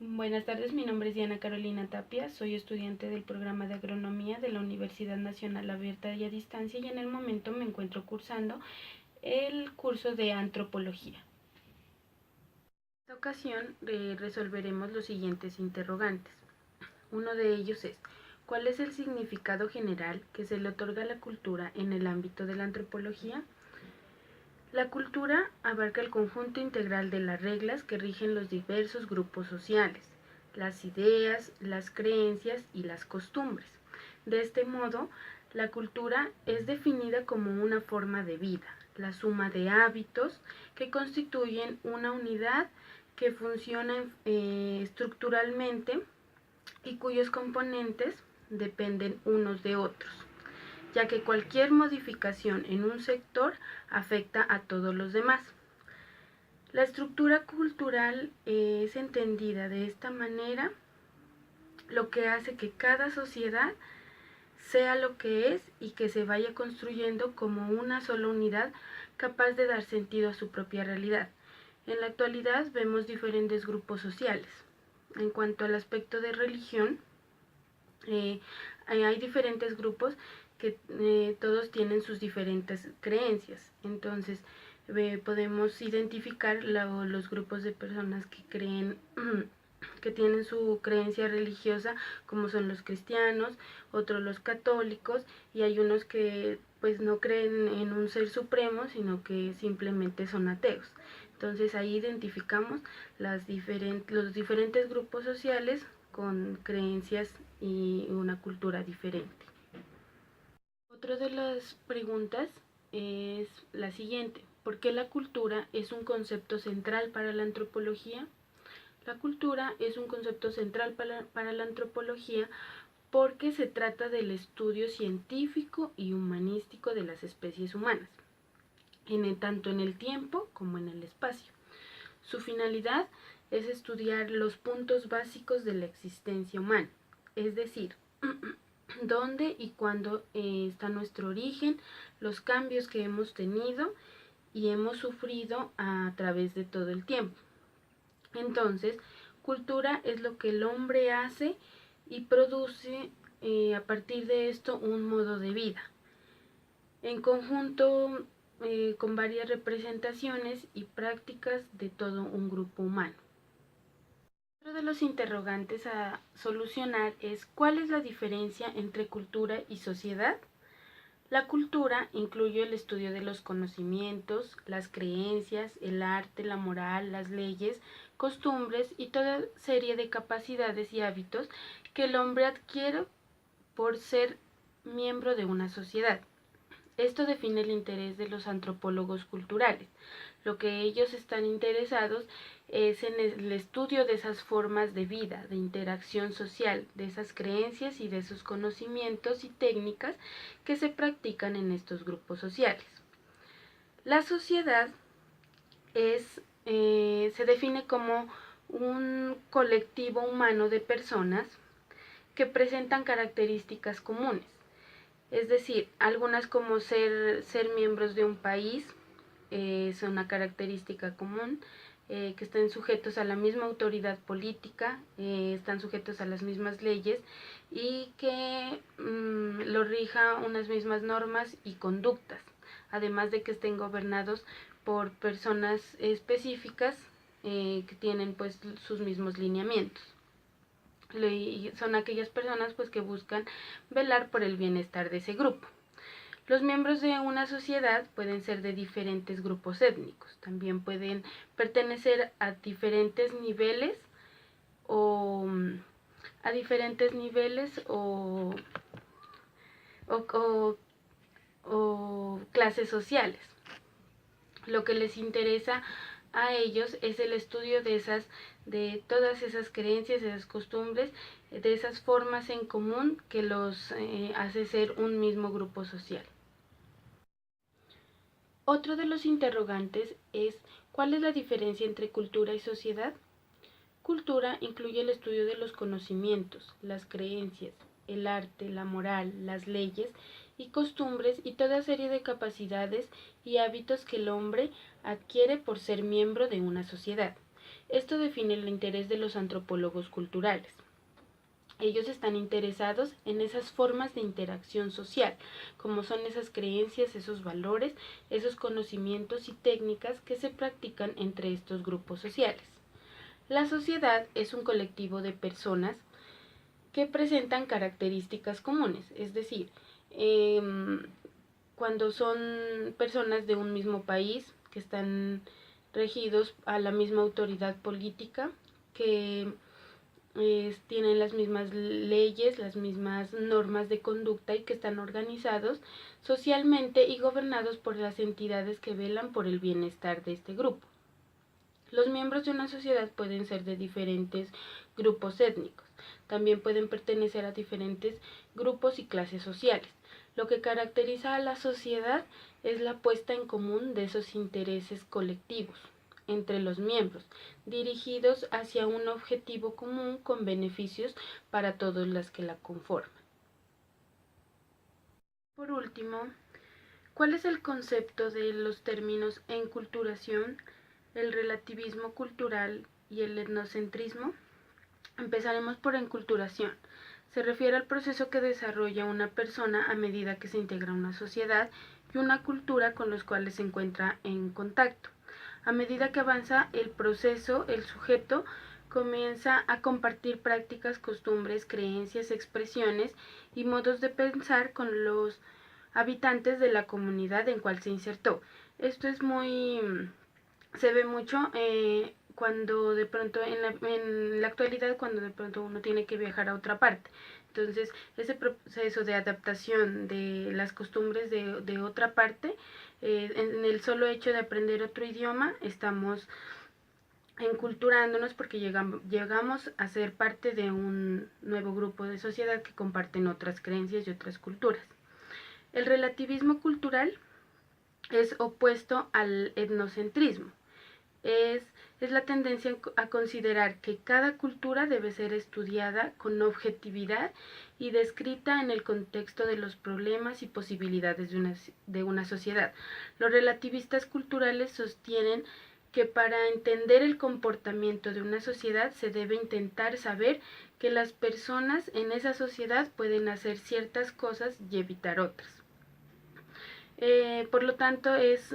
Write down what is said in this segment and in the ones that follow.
Buenas tardes, mi nombre es Diana Carolina Tapia, soy estudiante del programa de agronomía de la Universidad Nacional Abierta y a Distancia y en el momento me encuentro cursando el curso de antropología. En esta ocasión resolveremos los siguientes interrogantes. Uno de ellos es, ¿cuál es el significado general que se le otorga a la cultura en el ámbito de la antropología? La cultura abarca el conjunto integral de las reglas que rigen los diversos grupos sociales, las ideas, las creencias y las costumbres. De este modo, la cultura es definida como una forma de vida, la suma de hábitos que constituyen una unidad que funciona estructuralmente y cuyos componentes dependen unos de otros, ya que cualquier modificación en un sector afecta a todos los demás. La estructura cultural es entendida de esta manera, lo que hace que cada sociedad sea lo que es y que se vaya construyendo como una sola unidad capaz de dar sentido a su propia realidad. En la actualidad vemos diferentes grupos sociales. En cuanto al aspecto de religión, hay diferentes grupos que todos tienen sus diferentes creencias. Entonces podemos identificar los grupos de personas que creen que tienen su creencia religiosa, como son los cristianos, otros los católicos, y hay unos que pues no creen en un ser supremo, sino que simplemente son ateos. Entonces ahí identificamos los diferentes grupos sociales con creencias y una cultura diferente. Otra de las preguntas es la siguiente: ¿por qué la cultura es un concepto central para la antropología? La cultura es un concepto central para la antropología porque se trata del estudio científico y humanístico de las especies humanas, tanto en el tiempo como en el espacio. Su finalidad es estudiar los puntos básicos de la existencia humana, es decir, dónde y cuándo está nuestro origen, los cambios que hemos tenido y hemos sufrido a través de todo el tiempo. Entonces, cultura es lo que el hombre hace y produce a partir de esto un modo de vida, en conjunto con varias representaciones y prácticas de todo un grupo humano. Otro de los interrogantes a solucionar es ¿cuál es la diferencia entre cultura y sociedad? La cultura incluye el estudio de los conocimientos, las creencias, el arte, la moral, las leyes, costumbres y toda serie de capacidades y hábitos que el hombre adquiere por ser miembro de una sociedad. Esto define el interés de los antropólogos culturales. Lo que ellos están interesados es en el estudio de esas formas de vida, de interacción social, de esas creencias y de esos conocimientos y técnicas que se practican en estos grupos sociales. La sociedad se define como un colectivo humano de personas que presentan características comunes. Es decir, algunas como ser miembros de un país, es una característica común, que estén sujetos a la misma autoridad política, están sujetos a las mismas leyes y que lo rija unas mismas normas y conductas, además de que estén gobernados por personas específicas que tienen pues sus mismos lineamientos. Son aquellas personas pues que buscan velar por el bienestar de ese grupo. Los miembros de una sociedad pueden ser de diferentes grupos étnicos, también pueden pertenecer a diferentes niveles o clases sociales. Lo que les interesa a ellos es el estudio de todas esas creencias, de esas costumbres, de esas formas en común que los hace ser un mismo grupo social. Otro de los interrogantes es ¿cuál es la diferencia entre cultura y sociedad? Cultura incluye el estudio de los conocimientos, las creencias, el arte, la moral, las leyes y costumbres y toda serie de capacidades y hábitos que el hombre adquiere por ser miembro de una sociedad. Esto define el interés de los antropólogos culturales. Ellos están interesados en esas formas de interacción social, como son esas creencias, esos valores, esos conocimientos y técnicas que se practican entre estos grupos sociales. La sociedad es un colectivo de personas que presentan características comunes, es decir, cuando son personas de un mismo país que están regidos a la misma autoridad política, que tienen las mismas leyes, las mismas normas de conducta y que están organizados socialmente y gobernados por las entidades que velan por el bienestar de este grupo. Los miembros de una sociedad pueden ser de diferentes grupos étnicos, también pueden pertenecer a diferentes grupos y clases sociales. Lo que caracteriza a la sociedad es la puesta en común de esos intereses colectivos entre los miembros, dirigidos hacia un objetivo común con beneficios para todos los que la conforman. Por último, ¿cuál es el concepto de los términos enculturación, el relativismo cultural y el etnocentrismo? Empezaremos por enculturación. Se refiere al proceso que desarrolla una persona a medida que se integra a una sociedad y una cultura con los cuales se encuentra en contacto. A medida que avanza el proceso, el sujeto comienza a compartir prácticas, costumbres, creencias, expresiones y modos de pensar con los habitantes de la comunidad en cual se insertó. Esto es se ve mucho cuando de pronto en la actualidad, cuando de pronto uno tiene que viajar a otra parte. Entonces, ese proceso de adaptación de las costumbres de otra parte, en el solo hecho de aprender otro idioma, estamos enculturándonos porque llegamos a ser parte de un nuevo grupo de sociedad que comparten otras creencias y otras culturas. El relativismo cultural es opuesto al etnocentrismo. Es la tendencia a considerar que cada cultura debe ser estudiada con objetividad y descrita en el contexto de los problemas y posibilidades de una sociedad. Los relativistas culturales sostienen que para entender el comportamiento de una sociedad se debe intentar saber que las personas en esa sociedad pueden hacer ciertas cosas y evitar otras. Por lo tanto, es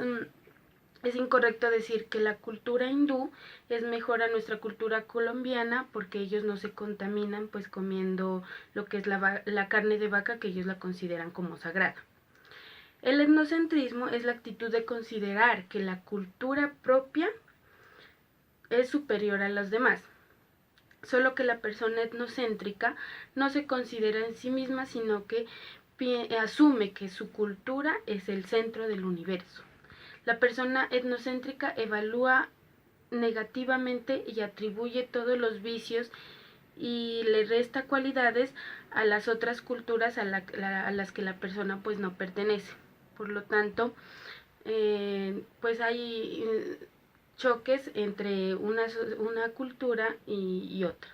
incorrecto decir que la cultura hindú es mejor a nuestra cultura colombiana porque ellos no se contaminan pues comiendo lo que es la carne de vaca, que ellos la consideran como sagrada. El etnocentrismo es la actitud de considerar que la cultura propia es superior a las demás, solo que la persona etnocéntrica no se considera en sí misma, sino que asume que su cultura es el centro del universo. La persona etnocéntrica evalúa negativamente y atribuye todos los vicios y le resta cualidades a las otras culturas a las que la persona pues no pertenece. Por lo tanto, pues hay choques entre una cultura y otra.